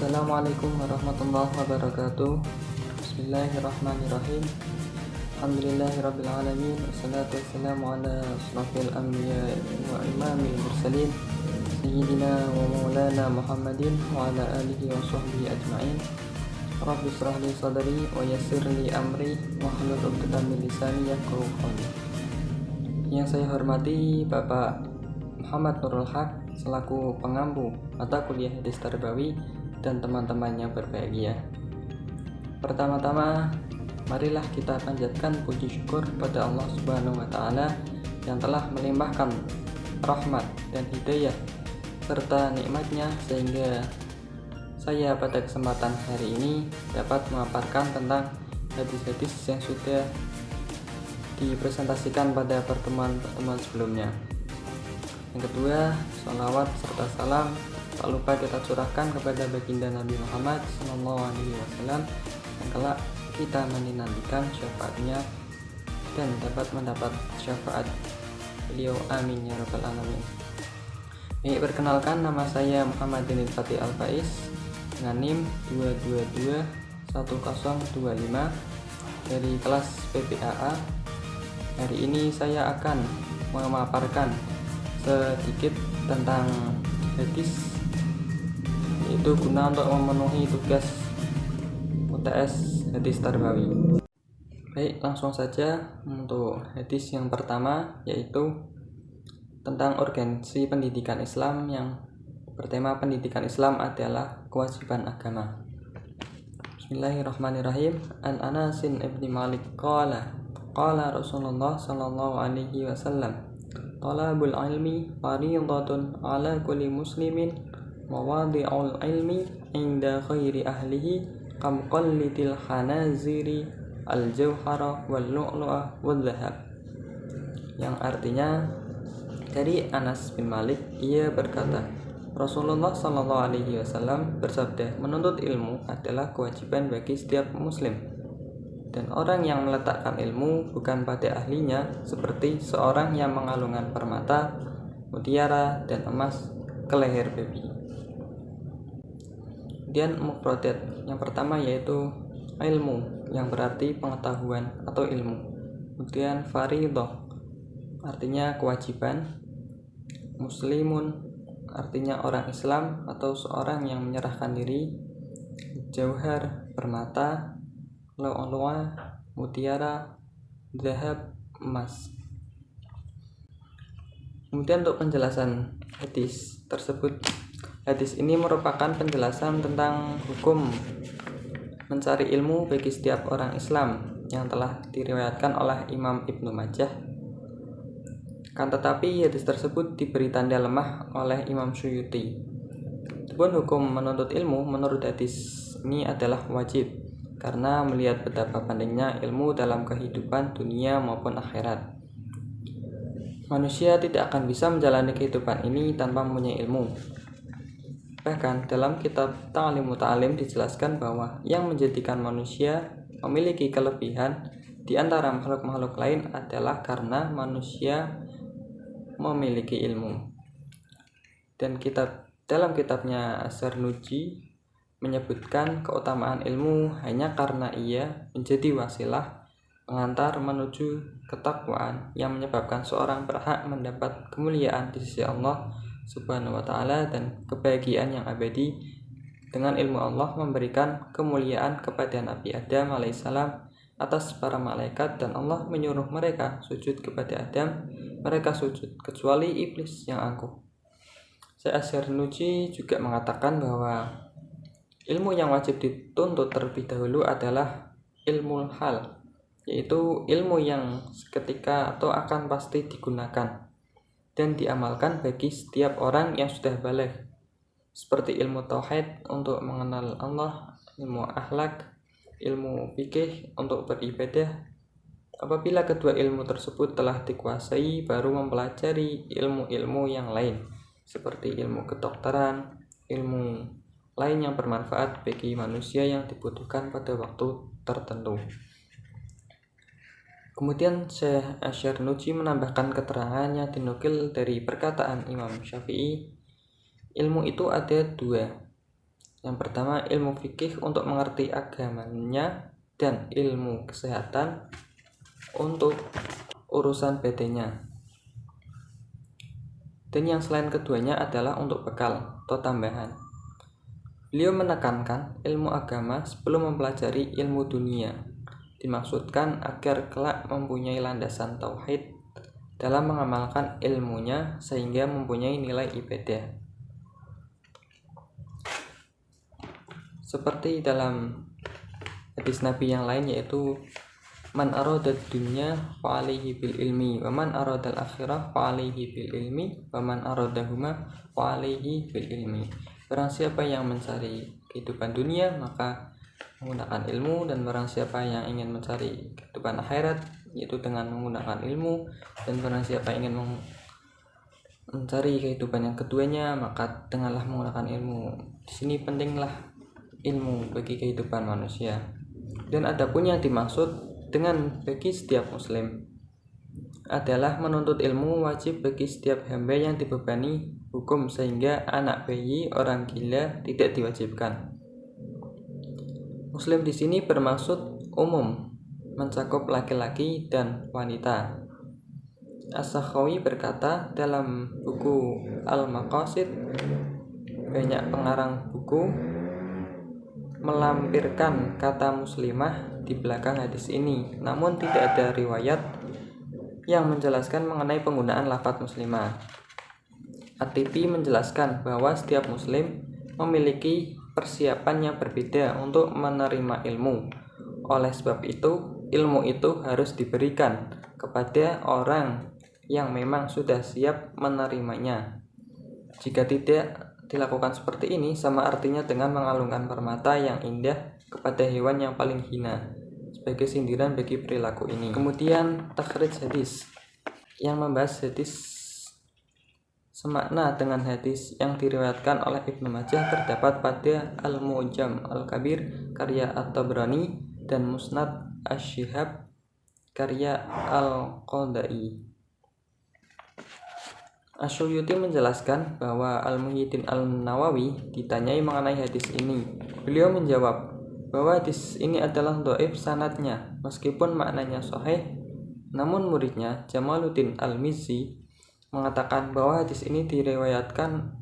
Assalamualaikum warahmatullahi wabarakatuh. Bismillahirrahmanirrahim. Alhamdulillahirabbil alamin. Wassalatu wassalamu ala asyrafil anbiya wa imamil mursalin sayyidina wa maulana Muhammadin wa ala alihi wa sahbihi ajma'in. Rabbi shrah li sadri wa yassir li amri wahlul 'uqdatam min lisani yafqahu qawli. Yang saya hormati Bapak Muhammad Nurul Haq selaku pengampu mata kuliah hadis tarbawi dan teman-teman yang berbahagia. Pertama-tama, marilah kita panjatkan puji syukur kepada Allah Subhanahu wa taala yang telah melimpahkan rahmat dan hidayah serta nikmatnya sehingga saya pada kesempatan hari ini dapat memaparkan tentang hadis-hadis yang sudah dipresentasikan pada pertemuan-pertemuan sebelumnya. Yang kedua, salawat serta salam tak lupa kita curahkan kepada baginda Nabi Muhammad SAW yang kelak kita menantikan syafaatnya dan dapat mendapat syafaat beliau, amin ya rabbal alamin. Baik, perkenalkan, nama saya Muhammad Dinil Fatih Al-Faiz dengan NIM 2221025 dari kelas PPAA. Hari ini saya akan memaparkan sedikit tentang hadis, yaitu guna untuk memenuhi tugas UTS hadis tarbawi. Baik, langsung saja untuk hadis yang pertama, yaitu tentang urgensi pendidikan Islam yang bertema pendidikan Islam adalah kewajiban agama. Bismillahirrahmanirrahim. An Anasin ibni Malik qala Rasulullah sallallahu alaihi wasallam, talabul ilmi fariidatun ala kulli muslimin mawadi'ul ilmi inda khairi ahlihi kam qallidil hanaziri al-jawhara wal lu'lu'a wal dhahab. Yang artinya, dari Anas bin Malik, ia berkata, Rasulullah sallallahu alaihi wasallam bersabda, menuntut ilmu adalah kewajiban bagi setiap muslim, dan orang yang meletakkan ilmu bukan pada ahlinya seperti seorang yang mengalungkan permata, mutiara, dan emas ke leher babi. Kemudian mufradat yang pertama yaitu ilmu, yang berarti pengetahuan atau ilmu. Kemudian fariidah artinya kewajiban. Muslimun artinya orang Islam atau seorang yang menyerahkan diri. Jauhar permata. Lu'lu'a mutiara, zahab emas. Kemudian untuk penjelasan hadis tersebut, hadis ini merupakan penjelasan tentang hukum mencari ilmu bagi setiap orang Islam yang telah diriwayatkan oleh Imam Ibnu Majah. Kan tetapi hadis tersebut diberi tanda lemah oleh Imam Suyuti. Adapun hukum menuntut ilmu menurut hadis ini adalah wajib, karena melihat betapa pentingnya ilmu dalam kehidupan dunia maupun akhirat. Manusia tidak akan bisa menjalani kehidupan ini tanpa mempunyai ilmu. Bahkan dalam kitab Ta'lim Muta'alim dijelaskan bahwa yang menjadikan manusia memiliki kelebihan di antara makhluk-makhluk lain adalah karena manusia memiliki ilmu. Dan dalam kitabnya As-Sarnuji menyebutkan keutamaan ilmu hanya karena ia menjadi wasilah pengantar menuju ketakwaan yang menyebabkan seorang berhak mendapat kemuliaan di sisi Allah Subhanahu wa taala dan kebahagiaan yang abadi. Dengan ilmu Allah memberikan kemuliaan kepada Nabi Adam alaihissalam atas para malaikat, dan Allah menyuruh mereka sujud kepada Adam. Mereka sujud kecuali iblis yang angkuh. Syekh As-Sarnuji juga mengatakan bahwa ilmu yang wajib dituntut terlebih dahulu adalah ilmu hal, yaitu ilmu yang seketika atau akan pasti digunakan dan diamalkan bagi setiap orang yang sudah baligh, seperti ilmu tauhid untuk mengenal Allah, ilmu akhlak, ilmu fikih untuk beribadah. Apabila kedua ilmu tersebut telah dikuasai, baru mempelajari ilmu-ilmu yang lain seperti ilmu kedokteran, ilmu lain yang bermanfaat bagi manusia yang dibutuhkan pada waktu tertentu. Kemudian Syekh Asy-Syarnuji menambahkan keterangannya dinukil dari perkataan Imam Syafi'i, ilmu itu ada dua, Yang pertama, ilmu fikih untuk mengerti agamanya, dan ilmu kesehatan untuk urusan badannya. Dan yang selain keduanya adalah untuk bekal atau tambahan. Beliau menekankan ilmu agama sebelum mempelajari ilmu dunia. Dimaksudkan agar kelak mempunyai landasan tauhid dalam mengamalkan ilmunya sehingga mempunyai nilai ibadah. Seperti dalam hadis Nabi yang lain, yaitu man aradad dunya fa alaihi bil ilmi wa man aradal akhirah fa alaihi bil ilmi wa man aradahuma fa alaihi bil ilmi. Barang siapa yang mencari kehidupan dunia maka menggunakan ilmu, dan barang siapa yang ingin mencari kehidupan akhirat yaitu dengan menggunakan ilmu, dan barang siapa ingin mencari kehidupan yang keduanya maka denganlah menggunakan ilmu. Di sini pentinglah ilmu bagi kehidupan manusia. Dan adapun yang dimaksud dengan bagi setiap muslim adalah menuntut ilmu wajib bagi setiap hamba yang dibebani hukum, sehingga anak bayi, orang gila tidak diwajibkan. Muslim di sini bermaksud umum, mencakup laki-laki dan wanita. As-Sakhawi berkata dalam buku Al-Maqasid, banyak pengarang buku melampirkan kata muslimah di belakang hadis ini, namun tidak ada riwayat yang menjelaskan mengenai penggunaan lafaz muslimah. At-Tibi menjelaskan bahwa setiap muslim memiliki persiapan yang berbeda untuk menerima ilmu. Oleh sebab itu, ilmu itu harus diberikan kepada orang yang memang sudah siap menerimanya. Jika tidak dilakukan seperti ini, sama artinya dengan mengalungkan permata yang indah kepada hewan yang paling hina, sebagai sindiran bagi perilaku ini. Kemudian takhrij hadis yang membahas hadis semakna dengan hadis yang diriwayatkan oleh Ibnu Majah terdapat pada Al-Mu'jam Al-Kabir karya At-Tabrani dan Musnad Asy-Syihab karya Al-Qadai. Asy-Syuyuti menjelaskan bahwa Al-Muhyiddin Al-Nawawi ditanyai mengenai hadis ini. Beliau menjawab bahwa hadis ini adalah dhaif sanadnya meskipun maknanya sahih, namun muridnya Jamaluddin Al-Mizzi mengatakan bahwa hadis ini diriwayatkan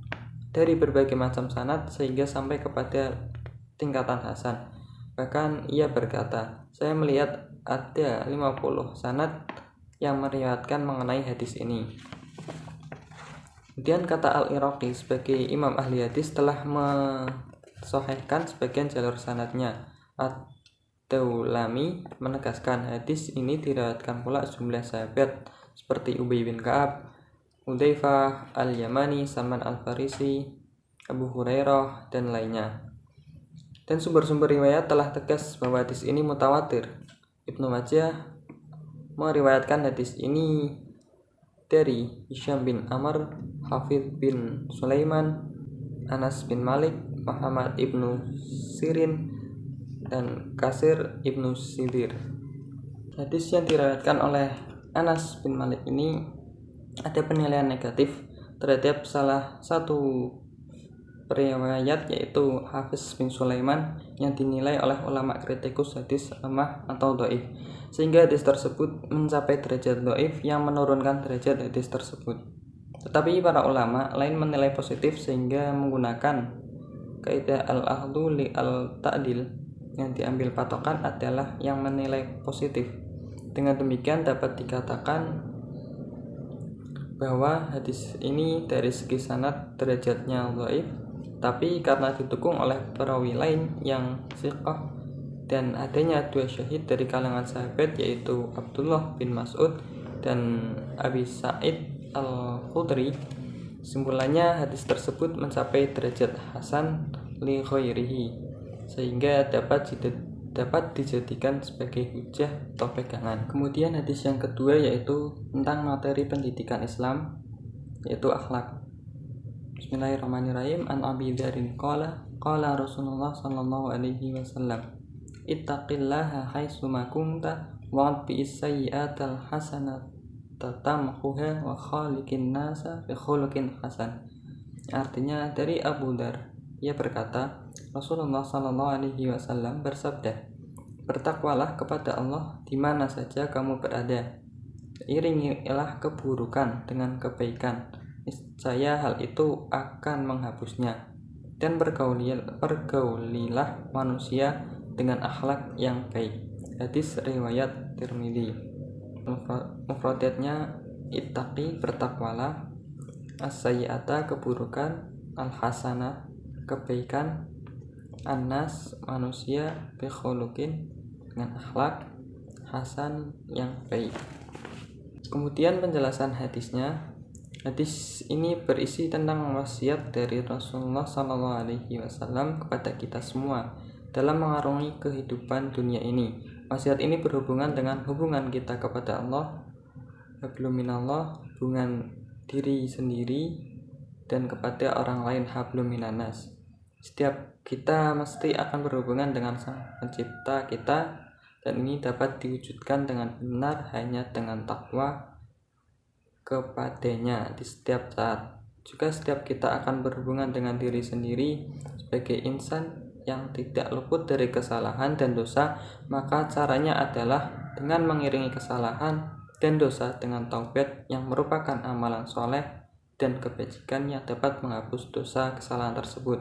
dari berbagai macam sanad sehingga sampai kepada tingkatan hasan. Bahkan ia berkata, saya melihat ada 50 sanad yang meriwayatkan mengenai hadis ini. Kemudian kata Al-Iraqi sebagai imam ahli hadis telah mensahihkan sebagian jalur sanadnya. Ad-Daulami menegaskan hadis ini diriwayatkan pula jumlah sahabat seperti Ubay bin Ka'ab, Hudzaifah Al-Yamani, Salman Al-Farisi, Abu Hurairah, dan lainnya. Dan sumber-sumber riwayat telah tegas bahwa hadis ini mutawatir. Ibnu Majah meriwayatkan hadis ini dari Hisham bin Amr, Hafidh bin Sulaiman, Anas bin Malik, Muhammad ibnu Sirin, dan Kasir ibnu Sidir. Hadis yang diriwayatkan oleh Anas bin Malik ini ada penilaian negatif terhadap salah satu periwayat, yaitu Hafiz bin Sulaiman, yang dinilai oleh ulama kritikus hadis lemah atau dhaif, sehingga hadis tersebut mencapai derajat dhaif yang menurunkan derajat hadis tersebut. Tetapi para ulama lain menilai positif sehingga menggunakan kaidah al-ahdhu li al-ta'dil, yang diambil patokan adalah yang menilai positif. Dengan demikian dapat dikatakan bahwa hadis ini dari segi sanad derajatnya dhaif, tapi karena didukung oleh perawi lain yang thiqah dan adanya dua syahid dari kalangan sahabat, yaitu Abdullah bin Mas'ud dan Abi Sa'id Al-Khudri, simpulannya hadis tersebut mencapai derajat hasan li ghairihi, sehingga dapat dijadikan sebagai hujah atau pegangan. Kemudian hadis yang kedua yaitu tentang materi pendidikan Islam, yaitu akhlak. Bismillahirrahmanirrahim. An Abi Dzarrin qala Rasulullah sallallahu alaihi wasallam, ittaqillaha haitsu ma kunta wa atbi'is sayyi'atal hasanata tamhuha wa khaliqin nasa bi khuluqin hasan. Artinya dari Abu Dzar Ia berkata, Rasulullah SAW bersabda, "Bertakwalah kepada Allah di mana saja kamu berada. Iringilah keburukan dengan kebaikan. Niscaya hal itu akan menghapusnya. Dan pergaulilah manusia dengan akhlak yang baik." Hadis riwayat Tirmidzi. Mufradatnya ittaqi, bertakwalah, as-sayyi'ata, keburukan, al-hasanah, kebaikan, annas, manusia, bi khuluqin, dengan akhlak hasan, yang baik. Kemudian penjelasan hadisnya. Hadis ini berisi tentang wasiat dari Rasulullah SAW kepada kita semua dalam mengarungi kehidupan dunia ini. Wasiat ini berhubungan dengan hubungan kita kepada Allah, hablum minallah, hubungan diri sendiri, dan kepada orang lain, hablum minannas. Setiap kita mesti akan berhubungan dengan Sang Pencipta kita, dan ini dapat diwujudkan dengan benar hanya dengan takwa kepadanya di setiap saat. Juga setiap kita akan berhubungan dengan diri sendiri sebagai insan yang tidak luput dari kesalahan dan dosa, maka caranya adalah dengan mengiringi kesalahan dan dosa dengan taubat yang merupakan amalan soleh dan kebajikan yang dapat menghapus dosa kesalahan tersebut.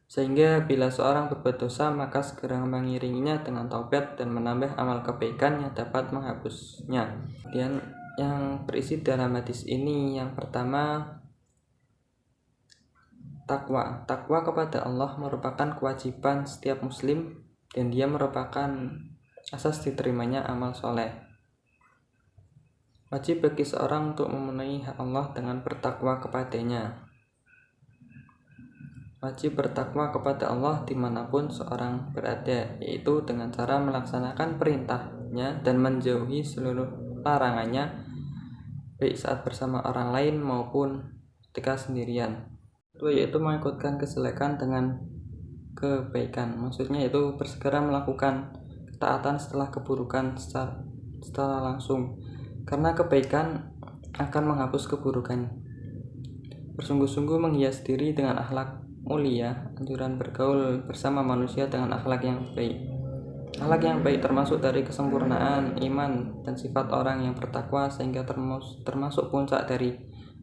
Sehingga bila seorang berbuat dosa, maka segera mengiringinya dengan taubat dan menambah amal kebaikan yang dapat menghapusnya. Dan yang berisi dalam hadis ini, yang pertama, takwa. Takwa kepada Allah merupakan kewajiban setiap muslim dan dia merupakan asas diterimanya amal soleh. Wajib bagi seorang untuk memenuhi hak Allah dengan bertakwa kepadanya. Wajib bertakwa kepada Allah dimanapun seorang berada, yaitu dengan cara melaksanakan perintahnya dan menjauhi seluruh larangannya, baik saat bersama orang lain maupun ketika sendirian. Kedua, yaitu mengikutkan kejelekan dengan kebaikan. Maksudnya itu bersegera melakukan ketaatan setelah keburukan secara langsung, karena kebaikan akan menghapus keburukan. Bersungguh-sungguh menghias diri dengan akhlak mulia, anjuran bergaul bersama manusia dengan akhlak yang baik. Akhlak yang baik termasuk dari kesempurnaan iman dan sifat orang yang bertakwa, sehingga termasuk puncak dari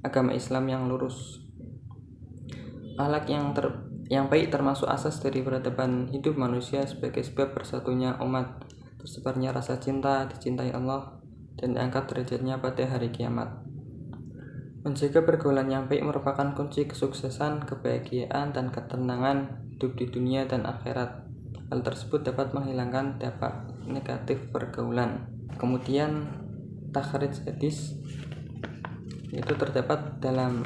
agama Islam yang lurus. Akhlak yang baik termasuk asas dari peradaban hidup manusia sebagai sebab bersatunya umat, tersebarnya rasa cinta, dicintai Allah, dan diangkat derajatnya pada hari kiamat. Menjaga pergaulan yang baik merupakan kunci kesuksesan, kebahagiaan, dan ketenangan hidup di dunia dan akhirat. Hal tersebut dapat menghilangkan dampak negatif pergaulan. Kemudian takhrij hadis itu terdapat dalam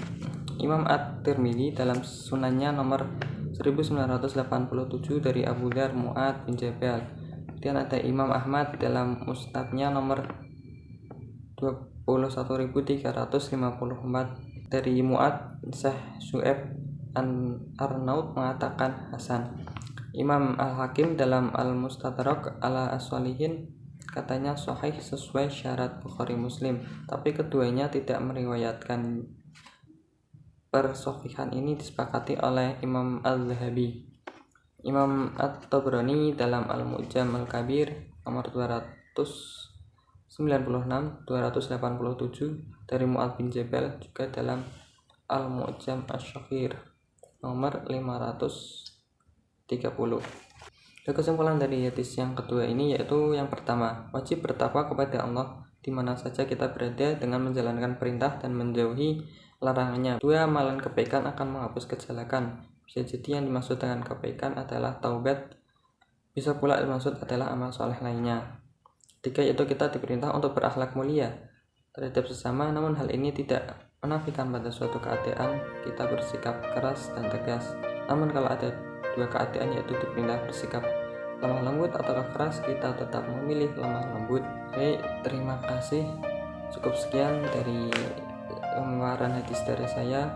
Imam At-Tirmidzi dalam sunannya nomor 1987 dari Abu Dzar Mu'ad bin Jabal. Kemudian ada Imam Ahmad dalam musnadnya nomor 21.354 dari Mu'ad. Syekh Syu'aib Arnaud mengatakan hasan. Imam Al-Hakim dalam Al-Mustadrak ala As-Shalihin katanya sahih sesuai syarat Bukhari Muslim, tapi keduanya tidak meriwayatkan. Persohihan ini disepakati oleh Imam Al-Zahabi. Imam At-Tabrani dalam Al-Mu'jam Al-Kabir nomor 296 287 dari Mu'ad bin Jabal, juga dalam Al-Mu'jam Asy-Syaghir nomor 530. Kesimpulan dari hadis yang kedua ini yaitu yang pertama, wajib bertakwa kepada Allah di mana saja kita berada dengan menjalankan perintah dan menjauhi larangannya. Dua, amalan kebaikan akan menghapus kejelekan. Bisa jadi yang dimaksud dengan kebaikan adalah taubat, bisa pula dimaksud adalah amal soleh lainnya. Tiga, yaitu kita diperintah untuk berakhlak mulia terhadap sesama, namun hal ini tidak menafikan pada suatu keadaan kita bersikap keras dan tegas. Namun kalau ada dua keadaan, yaitu diperintah bersikap lemah lembut atau keras, kita tetap memilih lemah lembut. Baik, terima kasih. Cukup sekian dari pemaparan hadis dari saya.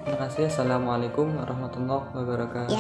Terima kasih. Assalamualaikum warahmatullahi wabarakatuh.